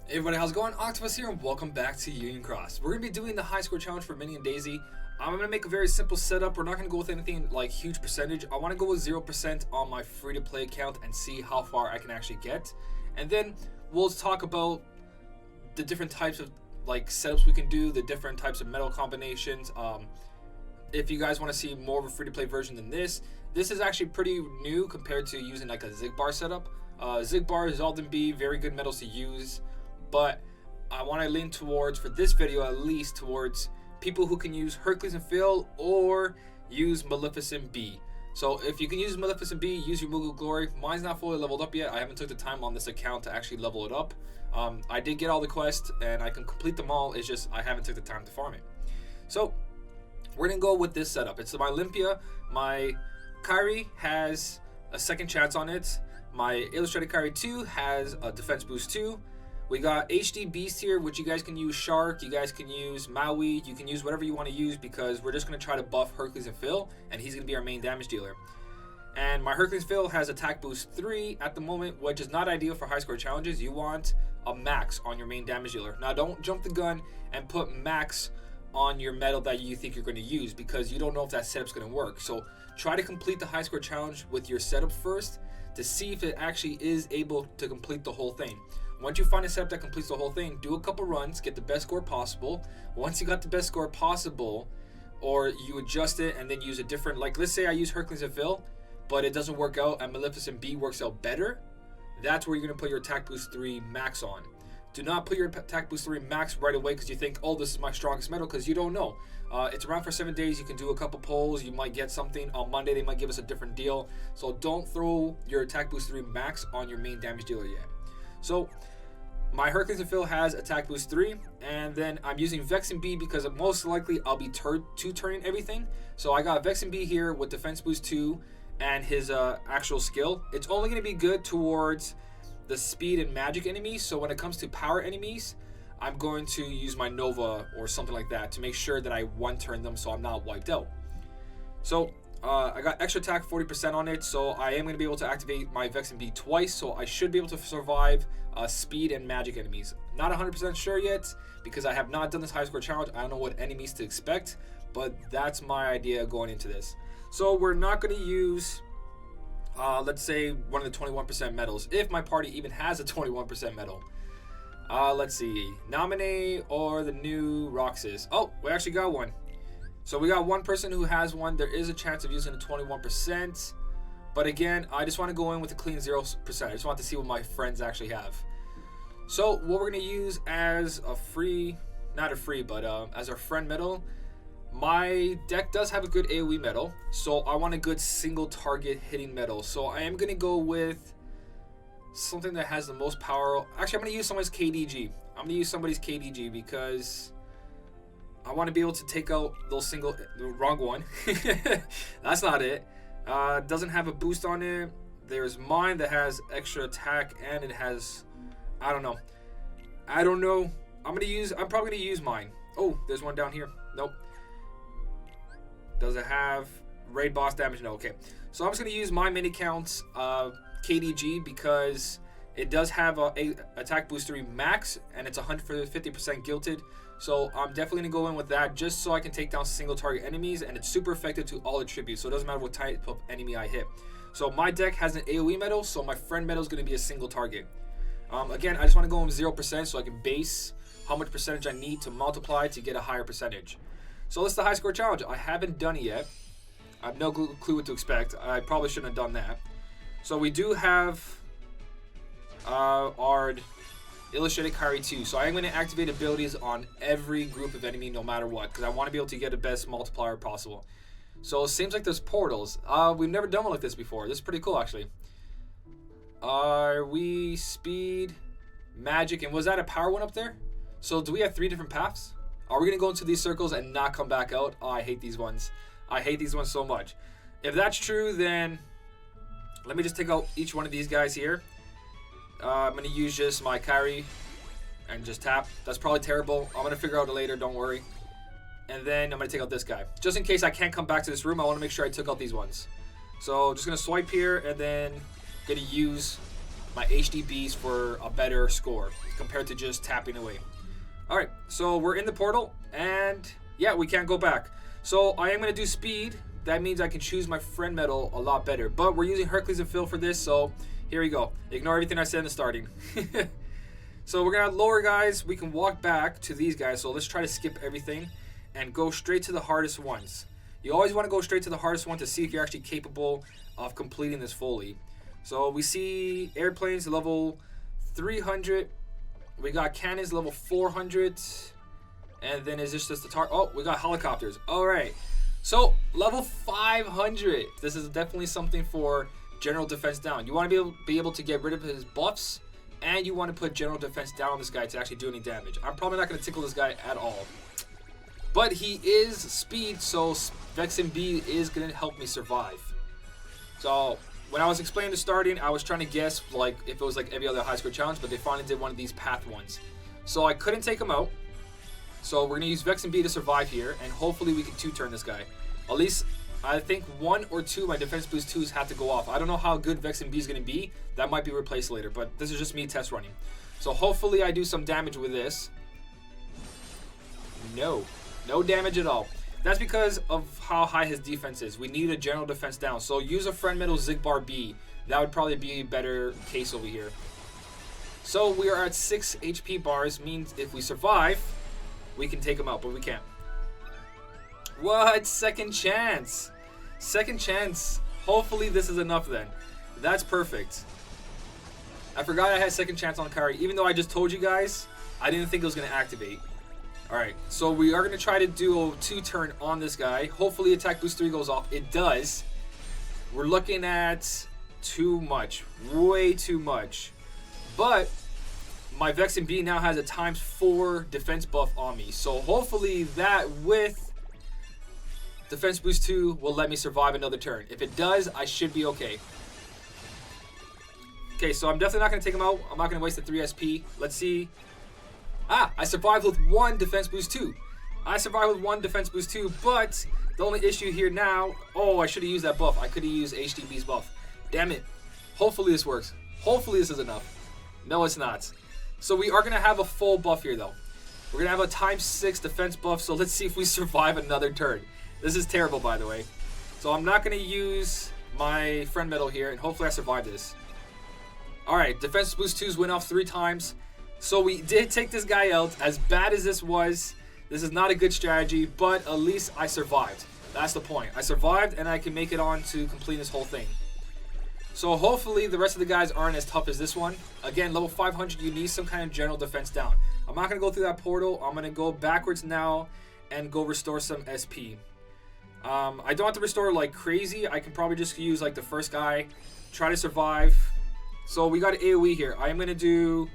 Hey everybody, how's it going? Octopus here and welcome back to Union Cross. We're going to be doing the high score challenge for Minnie and Daisy. I'm going to make a very simple setup. We're not going to go with anything like huge percentage. I want to go with 0% on my free-to-play account and see how far I can actually get. And then we'll talk about the different types of like setups we can do, the different types of metal combinations. If you guys want to see more of a free-to-play version than this is actually pretty new compared to using like a Zig bar setup. Zig bar is all be very good metals to use. But I want to lean towards, for this video at least, towards people who can use Hercules and Phil or use Maleficent B. So if you can use Maleficent B, use your Moogle Glory. Mine's not fully leveled up yet. I haven't took the time on this account to actually level it up. I did get all the quests and I can complete them all. It's just I haven't took the time to farm it. So we're going to go with this setup. It's my Olympia. My Kyrie has a second chance on it. My Illustrated Kyrie 2 has a defense boost 2. We got HD Beast here, which you guys can use Shark, you guys can use Maui, you can use whatever you want to use because we're just going to try to buff Hercules and Phil, and he's going to be our main damage dealer. And my Hercules and Phil has attack boost 3 at the moment, which is not ideal for high score challenges. You want a max on your main damage dealer. Now don't jump the gun and put max on your metal that you think you're going to use because you don't know if that setup's going to work. So try to complete the high score challenge with your setup first to see if it actually is able to complete the whole thing. Once you find a setup that completes the whole thing, do a couple runs, get the best score possible. Once you got the best score possible, or you adjust it and then use a different, like let's say I use Hercules and Phil, but it doesn't work out and Maleficent B works out better, that's where you're going to put your attack boost 3 max on. Do not put your attack boost 3 max right away because you think, oh, this is my strongest metal, because you don't know. It's around for 7 days. You can do a couple polls. You might get something. On Monday, they might give us a different deal. So don't throw your attack boost 3 max on your main damage dealer yet. So my Hercules and Phil has attack boost 3, and then I'm using Vex and B because most likely I'll be two-turning everything. So I got Vex and B here with defense boost 2 and his actual skill. It's only going to be good towards the speed and magic enemies. So when it comes to power enemies, I'm going to use my Nova or something like that to make sure that I one-turn them so I'm not wiped out. So I got extra attack 40% on it, so I am going to be able to activate my Vex and B twice, so I should be able to survive speed and magic enemies. Not 100% sure yet, because I have not done this high score challenge. I don't know what enemies to expect, but that's my idea going into this. So we're not going to use, let's say, one of the 21% metals, if my party even has a 21% metal. Let's see, Nominee or the new Roxas. Oh, we actually got one. So we got one person who has one. There is a chance of using a 21%. But again, I just want to go in with a clean 0%. I just want to see what my friends actually have. So what we're going to use as a free, not a free, but as our friend metal, my deck does have a good AoE metal. So I want a good single target hitting metal. So I am going to go with something that has the most power. Actually, I'm going to use somebody's KDG. I'm going to use somebody's KDG because I want to be able to take out those the wrong one. That's not it. Doesn't have a boost on it. There's mine that has extra attack and it has, I don't know. I'm probably gonna use mine. Oh, there's one down here. Nope. Does it have raid boss damage? No, okay. So I'm just gonna use my mini counts KDG because it does have a attack boost 3 max and it's 150% gilted. So I'm definitely going to go in with that just so I can take down single target enemies, and it's super effective to all attributes, so it doesn't matter what type of enemy I hit. So my deck has an AoE metal, so my friend metal is going to be a single target. Again, I just want to go in 0% so I can base how much percentage I need to multiply to get a higher percentage. So that's the high score challenge. I haven't done it yet. I have no clue what to expect. I probably shouldn't have done that. So we do have our Illustrated Kyrie 2. So I am going to activate abilities on every group of enemy no matter what, because I want to be able to get the best multiplier possible. So it seems like there's portals. We've never done one like this before. This is pretty cool actually. Are we speed, magic, and was that a power one up there? So do we have 3 different paths? Are we going to go into these circles and not come back out? Oh, I hate these ones. I hate these ones so much. If that's true, then let me just take out each one of these guys here. I'm going to use just my Kyrie and just tap. That's probably terrible. I'm going to figure out it later, don't worry. And then I'm going to take out this guy. Just in case I can't come back to this room, I want to make sure I took out these ones. So just going to swipe here and then going to use my HDBs for a better score compared to just tapping away. Alright, so we're in the portal, and yeah, we can't go back. So I am going to do speed. That means I can choose my friend medal a lot better. But we're using Hercules and Phil for this, so here we go. Ignore everything I said in the starting. So we're going to lower guys. We can walk back to these guys, so let's try to skip everything and go straight to the hardest ones. You always want to go straight to the hardest one to see if you're actually capable of completing this fully. So we see airplanes level 300. We got cannons level 400. And then is this just the target? Oh, we got helicopters. All right. So level 500. This is definitely something for general defense down. You want to be able to get rid of his buffs, and you want to put general defense down on this guy to actually do any damage. I'm probably not going to tickle this guy at all. But he is speed, so Vex and B is going to help me survive. So when I was explaining the starting, I was trying to guess like if it was like every other high score challenge, but they finally did one of these path ones. So I couldn't take him out. So we're going to use Vex and B to survive here, and hopefully we can two-turn this guy. At least I think 1 or 2 of my defense boost 2s have to go off. I don't know how good Vex and B is going to be. That might be replaced later, but this is just me test running. So hopefully I do some damage with this. No damage at all. That's because of how high his defense is. We need a general defense down. So use a friend medal Zigbar B. That would probably be a better case over here. So we are at 6 HP bars. Means if we survive, we can take him out, but we can't. What? Second chance. Second chance. Hopefully this is enough then. That's perfect. I forgot I had second chance on Kari. Even though I just told you guys, I didn't think it was going to activate. Alright, so we are going to try to do a 2-turn on this guy. Hopefully attack boost 3 goes off. It does. We're looking at too much. Way too much. But my Vex and B now has a ×4 defense buff on me. So hopefully that with defense boost 2 will let me survive another turn. If it does, I should be okay. Okay, so I'm definitely not going to take him out. I'm not going to waste the 3 SP. Let's see. Ah, I survived with 1 defense boost 2. I survived with 1 defense boost 2, but the only issue here now... Oh, I should have used that buff. I could have used HDB's buff. Damn it. Hopefully this works. Hopefully this is enough. No, it's not. So we are going to have a full buff here, though. We're going to have a ×6 defense buff, so let's see if we survive another turn. This is terrible, by the way. So I'm not going to use my friend medal here, and hopefully I survive this. Alright, defense boost 2s went off 3 times. So we did take this guy out. As bad as this is not a good strategy, but at least I survived. That's the point. I survived, and I can make it on to complete this whole thing. So hopefully the rest of the guys aren't as tough as this one. Again, level 500, you need some kind of general defense down. I'm not going to go through that portal. I'm going to go backwards now and go restore some SP. I don't have to restore like crazy. I can probably just use like the first guy, try to survive. So we got an AoE here. I am going to do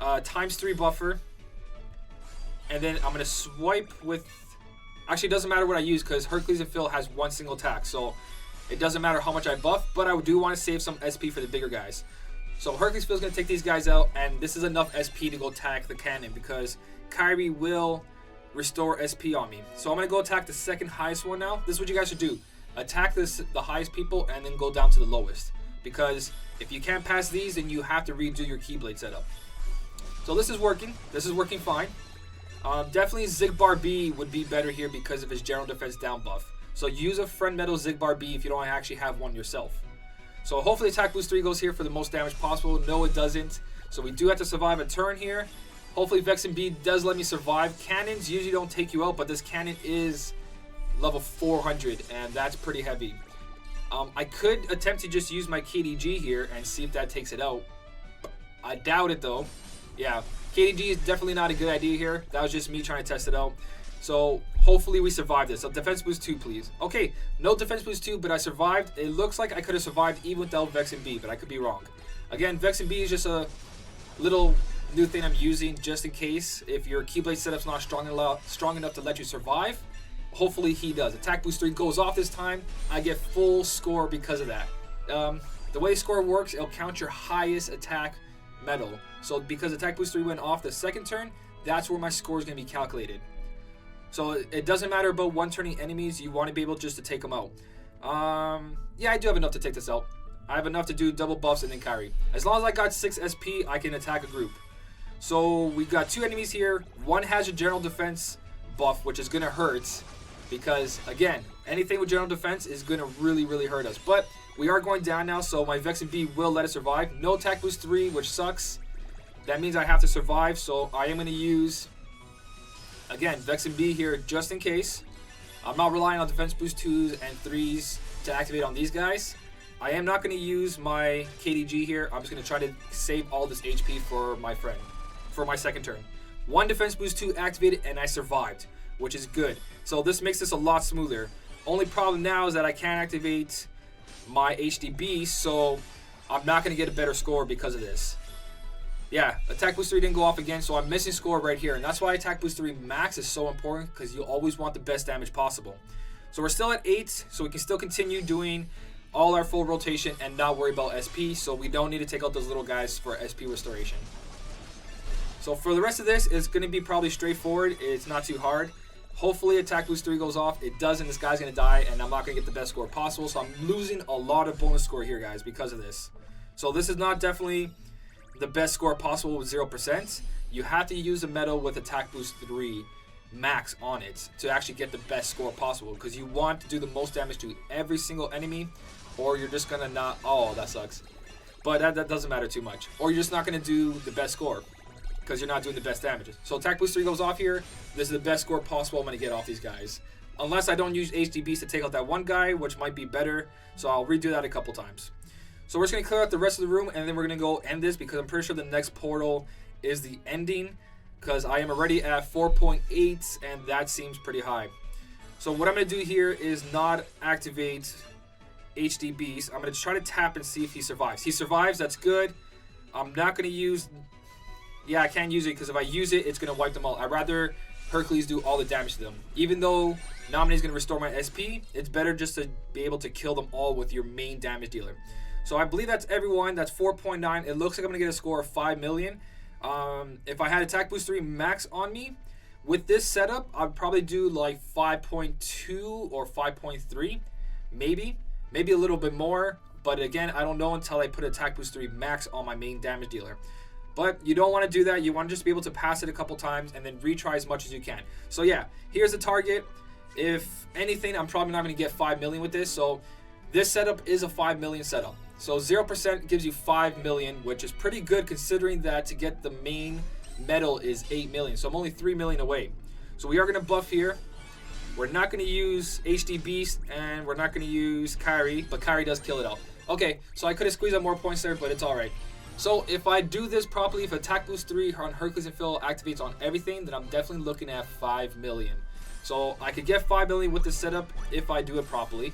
×3 buffer. And then I'm going to swipe with... Actually, it doesn't matter what I use because Hercules and Phil has 1 single attack. So it doesn't matter how much I buff, but I do want to save some SP for the bigger guys. So Hercules Phil's going to take these guys out, and this is enough SP to go attack the cannon because Kyrie will restore SP on me. So I'm going to go attack the second highest one now. This is what you guys should do. Attack the highest people and then go down to the lowest. Because if you can't pass these, then you have to redo your keyblade setup. So this is working. This is working fine. Definitely Zigbar B would be better here because of his general defense down buff. So use a friend medal Zigbar B if you don't actually have one yourself. So hopefully attack boost 3 goes here for the most damage possible. No, it doesn't. So we do have to survive a turn here. Hopefully Vex and B does let me survive. Cannons usually don't take you out, but this cannon is level 400, and that's pretty heavy. I could attempt to just use my KDG here and see if that takes it out. I doubt it, though. Yeah, KDG is definitely not a good idea here. That was just me trying to test it out. So hopefully we survive this. So defense boost 2, please. Okay, no defense boost 2, but I survived. It looks like I could have survived even without Vex and B, but I could be wrong. Again, Vex and B is just a little new thing I'm using just in case if your keyblade setup's not strong enough to let you survive. Hopefully he does. Attack boost 3 goes off this time. I get full score because of that. The way score works, it'll count your highest attack medal. So because attack boost 3 went off the second turn, that's where my score is going to be calculated. So it doesn't matter about one-turning enemies. You want to be able just to take them out. Yeah, I do have enough to take this out. I have enough to do double buffs and then carry. As long as I got 6 SP, I can attack a group. So we got 2 enemies here. One has a general defense buff, which is going to hurt. Because, again, anything with general defense is going to really, really hurt us. But we are going down now, so my Vex and B will let it survive. No attack boost 3, which sucks. That means I have to survive, so I am going to use, again, Vex and B here just in case. I'm not relying on defense boost 2s and 3s to activate on these guys. I am not going to use my KDG here. I'm just going to try to save all this HP for my friend, for my second turn. 1 defense boost 2 activated, and I survived, which is good. So this makes this a lot smoother. Only problem now is that I can't activate my HDB, so I'm not going to get a better score because of this. Yeah, attack boost 3 didn't go off again, so I'm missing score right here. And that's why attack boost 3 max is so important, because you always want the best damage possible. So we're still at 8, so we can still continue doing all our full rotation and not worry about SP, so we don't need to take out those little guys for SP restoration. So for the rest of this, it's going to be probably straightforward. It's not too hard. Hopefully attack boost 3 goes off. It doesn't. This guy's going to die, and I'm not going to get the best score possible. So I'm losing a lot of bonus score here, guys, because of this. So this is not definitely the best score possible with 0%. You have to use a medal with attack boost 3 max on it to actually get the best score possible, because you want to do the most damage to every single enemy, or you're just going to not... Oh, that sucks. But that doesn't matter too much. Or you're just not going to do the best score, because you're not doing the best damages. So attack boost 3 goes off here. This is the best score possible I'm going to get off these guys. Unless I don't use HDBs to take out that one guy, which might be better. So I'll redo that a couple times. So we're just going to clear out the rest of the room, and then we're going to go end this, because I'm pretty sure the next portal is the ending, because I am already at 4.8, and that seems pretty high. So what I'm going to do here is not activate HDBs. I'm going to try to tap and see if he survives. He survives, that's good. I'm not going to use... Yeah, I can't use it, because if I use it, it's going to wipe them all. I'd rather Hercules do all the damage to them. Even though Nominee's going to restore my SP, it's better just to be able to kill them all with your main damage dealer. So I believe that's everyone. That's 4.9. It looks like I'm going to get a score of 5 million. If I had attack boost 3 max on me, with this setup, I'd probably do like 5.2 or 5.3. Maybe a little bit more. But again, I don't know until I put attack boost 3 max on my main damage dealer. But you don't want to do that. You want to just be able to pass it a couple times and then retry as much as you can. So yeah, here's the target. If anything, I'm probably not going to get 5 million with this. So this setup is a 5 million setup. So 0% gives you 5 million, which is pretty good considering that to get the main medal is 8 million. So I'm only 3 million away. So we are going to buff here. We're not going to use HD Beast, and we're not going to use Kyrie, but Kyrie does kill it out. Okay, so I could have squeezed out more points there, but it's alright. So if I do this properly, if attack boost 3 on Hercules and Phil activates on everything, then I'm definitely looking at 5 million. So I could get 5 million with this setup if I do it properly.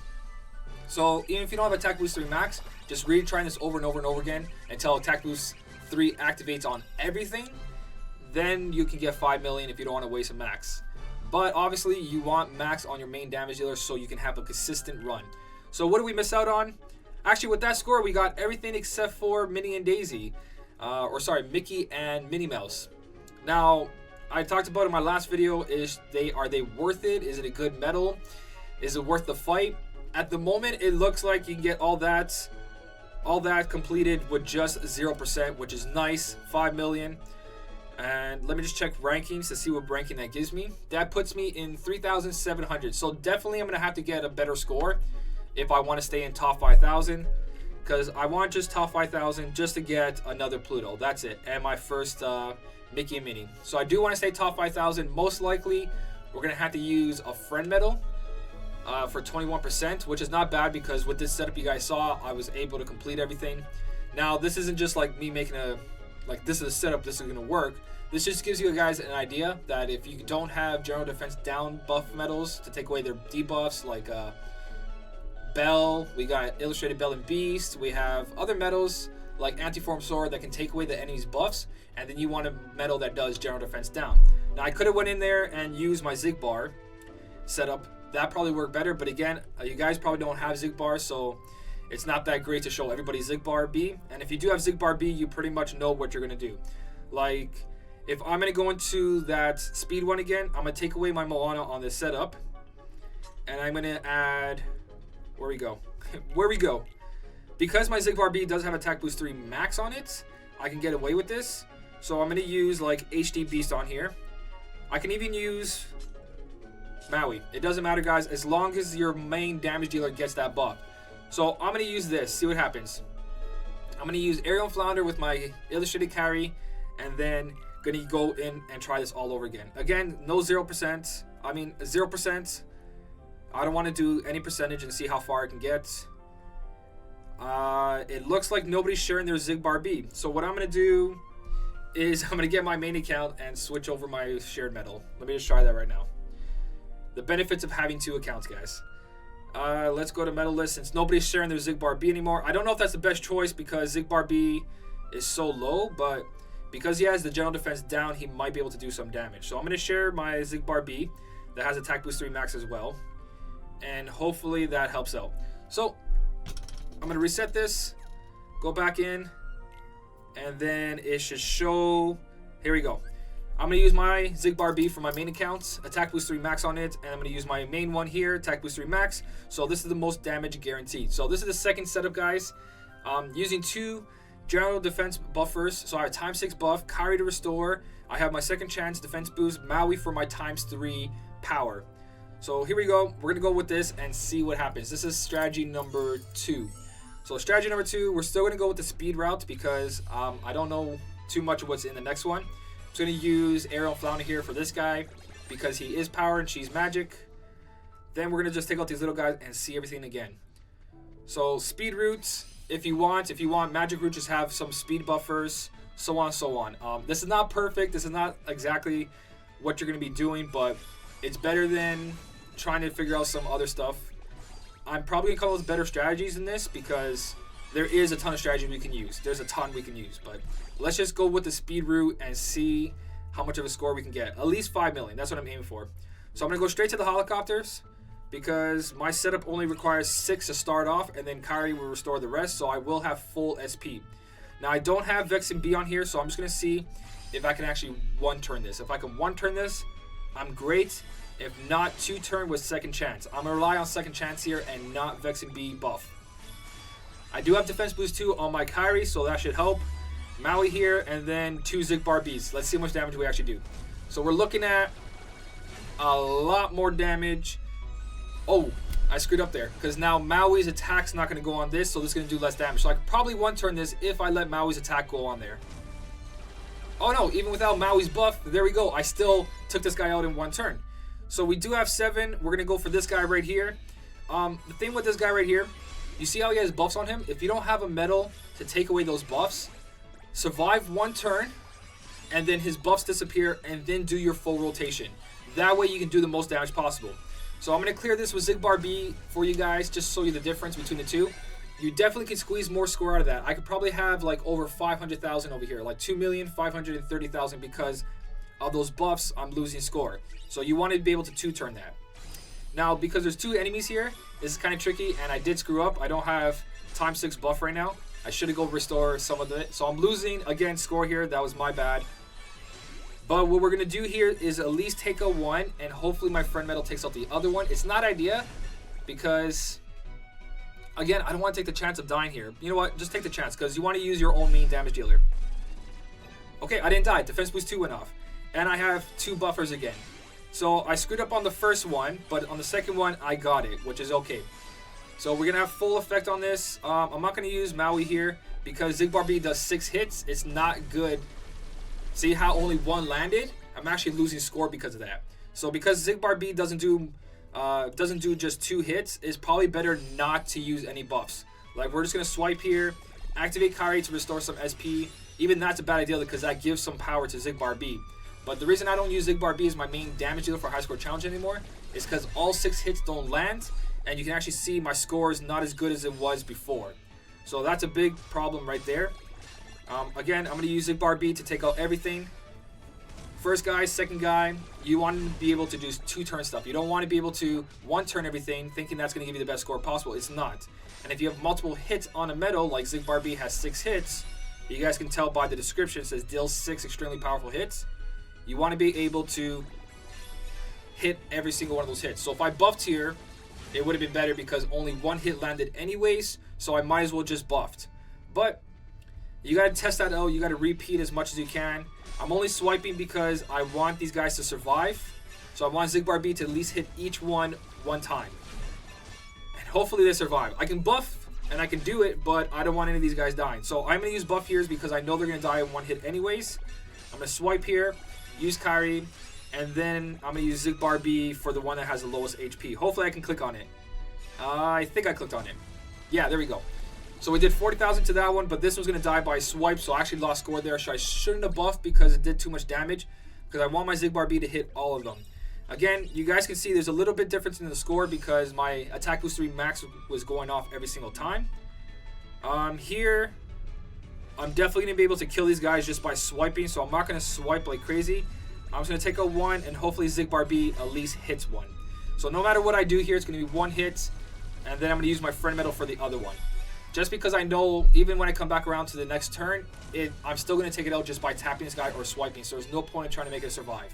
So even if you don't have attack boost 3 max, just retrying this over and over and over again until attack boost 3 activates on everything, then you can get 5 million if you don't want to waste a max. But obviously you want max on your main damage dealer so you can have a consistent run. So what did we miss out on? Actually, with that score, we got everything except for Minnie and Daisy. Mickey and Minnie Mouse. Now, I talked about in my last video, are they worth it? Is it a good medal? Is it worth the fight? At the moment, it looks like you can get all that completed with just 0%, which is nice. 5 million. And let me just check rankings to see what ranking that gives me. That puts me in 3,700. So definitely I'm going to have to get a better score if I want to stay in top 5,000, because I want just top 5,000 just to get another Pluto. That's it, and my first Mickey and Minnie. So I do want to stay top 5,000. Most likely, we're gonna have to use a friend medal for 21%, which is not bad because with this setup you guys saw, I was able to complete everything. Now this isn't just like me making this is a setup. This is gonna work. This just gives you guys an idea that if you don't have general defense down buff medals to take away their debuffs, like Bell, we got Illustrated Bell and Beast, we have other medals like Anti-Form Sword that can take away the enemy's buffs, and then you want a medal that does general defense down. Now I could have went in there and used my Zigbar setup. That probably worked better, but again, you guys probably don't have Zigbar, so it's not that great to show everybody Zigbar B. And if you do have Zigbar B, you pretty much know what you're going to do. Like, if I'm going to go into that speed one again, I'm going to take away my Moana on this setup, and I'm going to add... Where we go? because my Zigbar B does have attack boost 3 max on it, I can get away with this. So I'm going to use like HD Beast on here. I can even use Maui. It doesn't matter, guys, as long as your main damage dealer gets that buff. So I'm going to use this, see what happens. I'm going to use Aerial Flounder with my Illustrated Carry, and then going to go in and try this all over again. Again, no 0%. I mean, 0%. I don't want to do any percentage and see how far I can get. It looks like nobody's sharing their Zigbar B. So what I'm going to do is I'm going to get my main account and switch over my shared medal. Let me just try that right now. The benefits of having 2 accounts, guys. Let's go to medal list since nobody's sharing their Zigbar B anymore. I don't know if that's the best choice because Zigbar B is so low, but because he has the general defense down, he might be able to do some damage. So I'm going to share my Zigbar B that has attack boost 3 max as well. And hopefully that helps out. So I'm going to reset this, go back in, and then it should show. Here we go. I'm going to use my Zigbar B for my main accounts, attack boost 3 max on it, and I'm going to use my main one here, attack boost 3 max. So this is the most damage guaranteed. So this is the second setup, guys. Using 2 general defense buffers. So I have ×6 buff, Kari to restore. I have my second chance defense boost, Maui for my ×3 power. So here we go. We're going to go with this and see what happens. This is strategy number 2. So strategy number 2, we're still going to go with the speed route because I don't know too much of what's in the next one. I'm just going to use Aerial Flounder here for this guy because he is power and she's magic. Then we're going to just take out these little guys and see everything again. So speed routes, if you want magic routes, just have some speed buffers, so on and so on. This is not perfect. This is not exactly what you're going to be doing, but it's better than trying to figure out some other stuff. I'm probably going to call those better strategies than this because there is a ton of strategies we can use. There's a ton we can use, but let's just go with the speed route and see how much of a score we can get. At least 5 million. That's what I'm aiming for. So I'm going to go straight to the helicopters because my setup only requires 6 to start off, and then Kari will restore the rest, so I will have full SP. Now, I don't have Vex and B on here, so I'm just going to see if I can actually one-turn this. If I can one-turn this, I'm great. If not, 2-turn with second chance. I'm going to rely on second chance here and not Vex and B buff. I do have defense boost 2 on my Kari, so that should help. Maui here, and then 2 Zigbar Bs. Let's see how much damage we actually do. So we're looking at a lot more damage. Oh, I screwed up there because now Maui's attack's not going to go on this, so this is going to do less damage. So I could probably one-turn this if I let Maui's attack go on there. Oh no, even without Maui's buff, there we go. I still took this guy out in 1 turn. So we do have 7. We're going to go for this guy right here. The thing with this guy right here, you see how he has buffs on him? If you don't have a medal to take away those buffs, survive 1 turn, and then his buffs disappear, and then do your full rotation. That way you can do the most damage possible. So I'm going to clear this with Zigbar B for you guys, just to show you the difference between the two. You definitely can squeeze more score out of that. I could probably have like over 500,000 over here, like 2,530,000 because of those buffs. I'm losing score. So you want to be able to 2-turn that. Now, because there's 2 enemies here, this is kind of tricky, and I did screw up. I don't have ×6 buff right now. I should have go restore some of it. So I'm losing, again, score here. That was my bad. But what we're going to do here is at least take a 1, and hopefully my friend medal takes out the other one. It's not ideal because, again, I don't want to take the chance of dying here. You know what? Just take the chance because you want to use your own main damage dealer. Okay, I didn't die. Defense boost 2 went off. And I have 2 buffers again. So I screwed up on the first one, but on the second one, I got it, which is okay. So we're going to have full effect on this. I'm not going to use Maui here because Zigbar B does 6 hits. It's not good. See how only 1 landed? I'm actually losing score because of that. So because Zigbar B doesn't do just 2 hits, it's probably better not to use any buffs. Like, we're just going to swipe here, activate Kari to restore some SP. Even that's a bad idea because that gives some power to Zigbar B. But the reason I don't use Zigbar B as my main damage dealer for high score challenge anymore is because all 6 hits don't land, and you can actually see my score is not as good as it was before. So that's a big problem right there. Again, I'm going to use Zigbar B to take out everything. First guy, second guy, you want to be able to do 2-turn stuff. You don't want to be able to 1-turn everything thinking that's going to give you the best score possible. It's not. And if you have multiple hits on a medal, like Zigbar B has 6 hits, you guys can tell by the description, it says deals 6 extremely powerful hits. You want to be able to hit every single one of those hits. So if I buffed here, it would have been better because only 1 hit landed anyways. so I might as well just buffed. But you gotta test that out. You gotta repeat as much as you can. I'm only swiping because I want these guys to survive. So I want Xigbar B to at least hit each one time. And hopefully they survive. I can buff and I can do it, but I don't want any of these guys dying. So I'm gonna use buff here because I know they're gonna die in one hit anyways. I'm gonna swipe here, use Kyrie, and then I'm gonna use Xigbar B for the one that has the lowest HP. Hopefully I can click on it. I think I clicked on it. Yeah, there we go. So we did 40,000 to that one, but this was going to die by swipe, so I actually lost score there. So I shouldn't have buffed because it did too much damage, because I want my Xigbar B to hit all of them. Again, you guys can see there's a little bit difference in the score because my attack boost 3 max was going off every single time. Here, I'm definitely going to be able to kill these guys just by swiping, so I'm not going to swipe like crazy. I'm just going to take out one, and hopefully Xigbar B at least hits one. So no matter what I do here, it's going to be one hit, and then I'm going to use my friend medal for the other one. Just because I know even when I come back around to the next turn, I'm still going to take it out just by tapping this guy or swiping. So there's no point in trying to make it survive.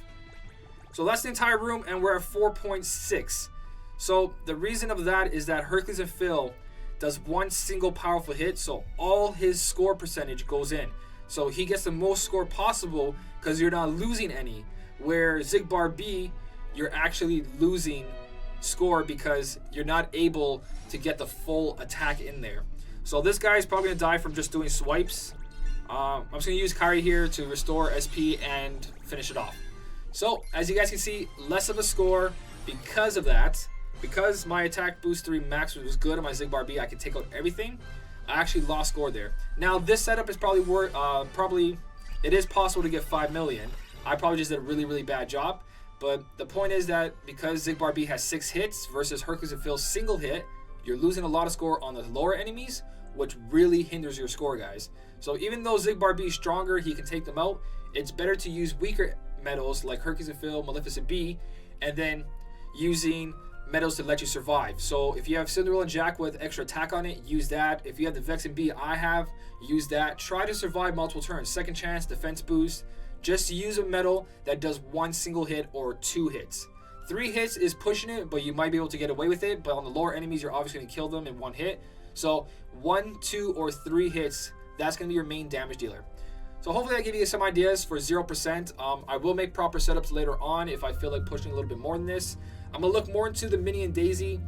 So that's the entire room, and we're at 4.6. So the reason of that is that Hercules and Phil does one single powerful hit, so all his score percentage goes in. So he gets the most score possible because you're not losing any. Where Xigbar B, you're actually losing score because you're not able to get the full attack in there. So this guy is probably going to die from just doing swipes. I'm just going to use Kyrie here to restore SP and finish it off. So as you guys can see, less of a score because of that. Because my attack boost 3 max was good on my Xigbar B, I could take out everything. I actually lost score there. Now this setup is probably it is possible to get 5 million. I probably just did a really bad job. But the point is that because Xigbar B has 6 hits versus Hercules and Phil's single hit, you're losing a lot of score on the lower enemies, which really hinders your score, guys. So even though Xigbar B is stronger, he can take them out, it's better to use weaker medals like Hercules and Phil, Maleficent B, and then using medals to let you survive. So if you have Cinderella and Jack with extra attack on it, use that. If you have the Vex and B I have, use that. Try to survive multiple turns. Second chance, defense boost. Just use a medal that does one single hit or 2 hits. 3 hits is pushing it, but you might be able to get away with it. But on the lower enemies, you're obviously going to kill them in 1 hit. So 1, 2, or 3 hits, that's going to be your main damage dealer. So hopefully I give you some ideas for 0%. I will make proper setups later on if I feel like pushing a little bit more than this. I'm going to look more into the Mini and Daisy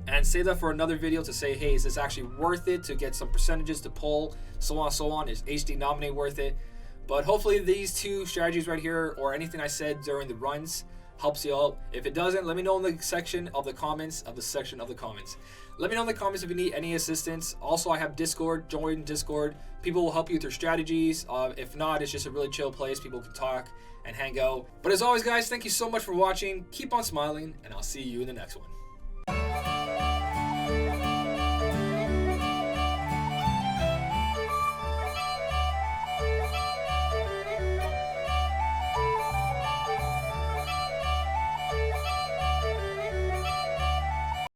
and save that for another video to say, hey, is this actually worth it to get some percentages to pull, so on, so on. Is HD Nominate worth it? But hopefully these 2 strategies right here, or anything I said during the runs, helps you out. If it doesn't, let me know in the section of the comments. Let me know in the comments if you need any assistance. Also, I have Discord. Join Discord. People will help you with your strategies. If not, it's just a really chill place. People can talk and hang out. But as always, guys, thank you so much for watching. Keep on smiling, and I'll see you in the next one.